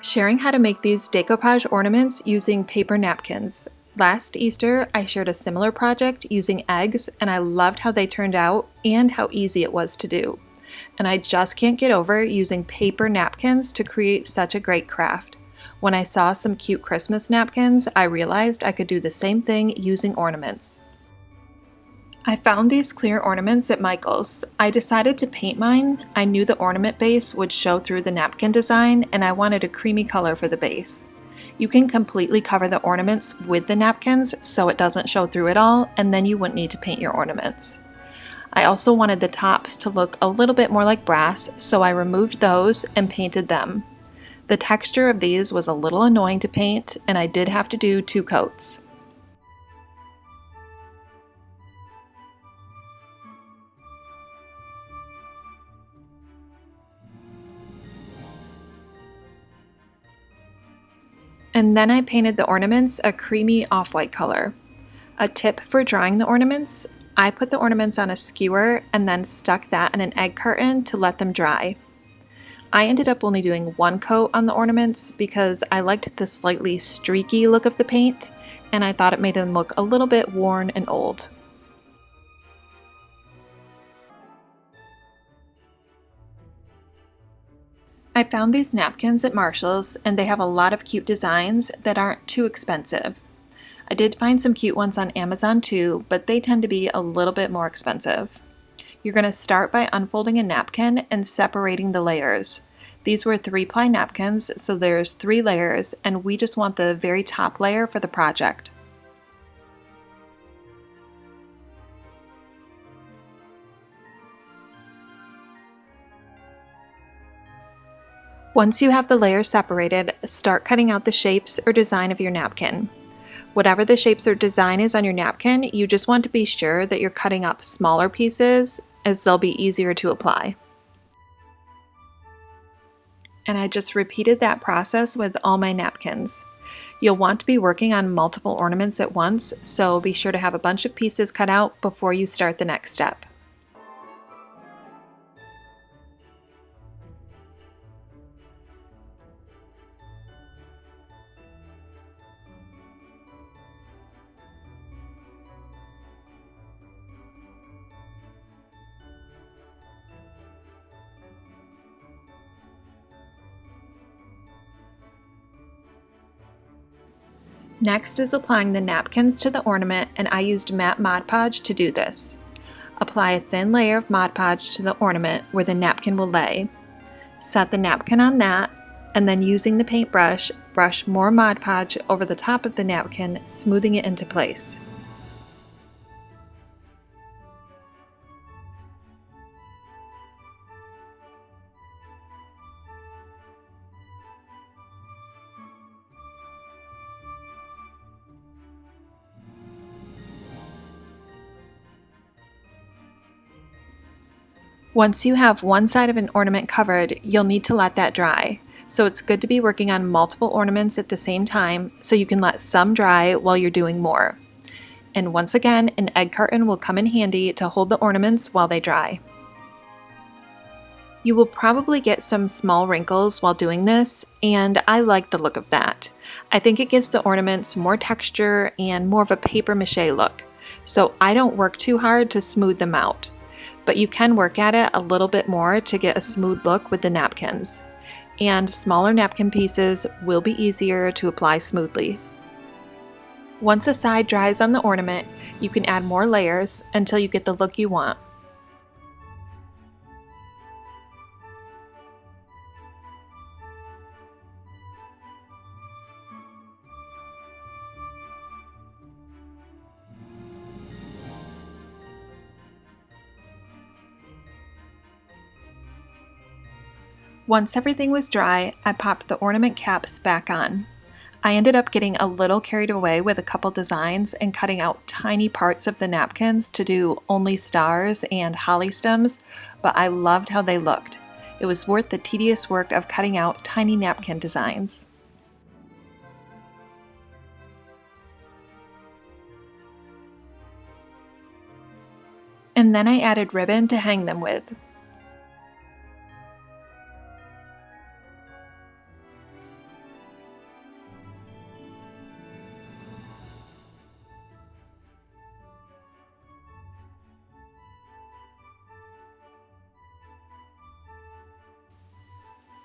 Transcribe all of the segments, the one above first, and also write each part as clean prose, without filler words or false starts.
Sharing how to make these decoupage ornaments using paper napkins. Last Easter, I shared a similar project using eggs, and I loved how they turned out and how easy it was to do. And I just can't get over using paper napkins to create such a great craft. When I saw some cute Christmas napkins, I realized I could do the same thing using ornaments. I found these clear ornaments at Michael's. I decided to paint mine. I knew the ornament base would show through the napkin design, and I wanted a creamy color for the base. You can completely cover the ornaments with the napkins so it doesn't show through at all, and then you wouldn't need to paint your ornaments. I also wanted the tops to look a little bit more like brass, so I removed those and painted them. The texture of these was a little annoying to paint, and I did have to do 2 coats. And then I painted the ornaments a creamy off-white color. A tip for drying the ornaments: I put the ornaments on a skewer and then stuck that in an egg carton to let them dry. I ended up only doing 1 coat on the ornaments because I liked the slightly streaky look of the paint, and I thought it made them look a little bit worn and old. I found these napkins at Marshall's, and they have a lot of cute designs that aren't too expensive. I did find some cute ones on Amazon too, but they tend to be a little bit more expensive. You're going to start by unfolding a napkin and separating the layers. These were 3-ply napkins, so there's 3 layers, and we just want the very top layer for the project. Once you have the layers separated, start cutting out the shapes or design of your napkin. Whatever the shapes or design is on your napkin, you just want to be sure that you're cutting up smaller pieces, as they'll be easier to apply. And I just repeated that process with all my napkins. You'll want to be working on multiple ornaments at once, so be sure to have a bunch of pieces cut out before you start the next step. Next is applying the napkins to the ornament, and I used matte Mod Podge to do this. Apply a thin layer of Mod Podge to the ornament where the napkin will lay. Set the napkin on that, and then using the paintbrush, brush more Mod Podge over the top of the napkin, smoothing it into place. Once you have one side of an ornament covered, you'll need to let that dry. So it's good to be working on multiple ornaments at the same time so you can let some dry while you're doing more. And once again, an egg carton will come in handy to hold the ornaments while they dry. You will probably get some small wrinkles while doing this, and I like the look of that. I think it gives the ornaments more texture and more of a paper mache look, so I don't work too hard to smooth them out. But you can work at it a little bit more to get a smooth look with the napkins. And smaller napkin pieces will be easier to apply smoothly. Once a side dries on the ornament, you can add more layers until you get the look you want. Once everything was dry, I popped the ornament caps back on. I ended up getting a little carried away with a couple designs and cutting out tiny parts of the napkins to do only stars and holly stems, but I loved how they looked. It was worth the tedious work of cutting out tiny napkin designs. And then I added ribbon to hang them with.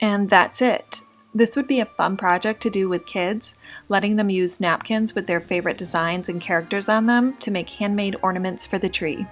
And that's it. This would be a fun project to do with kids, letting them use napkins with their favorite designs and characters on them to make handmade ornaments for the tree.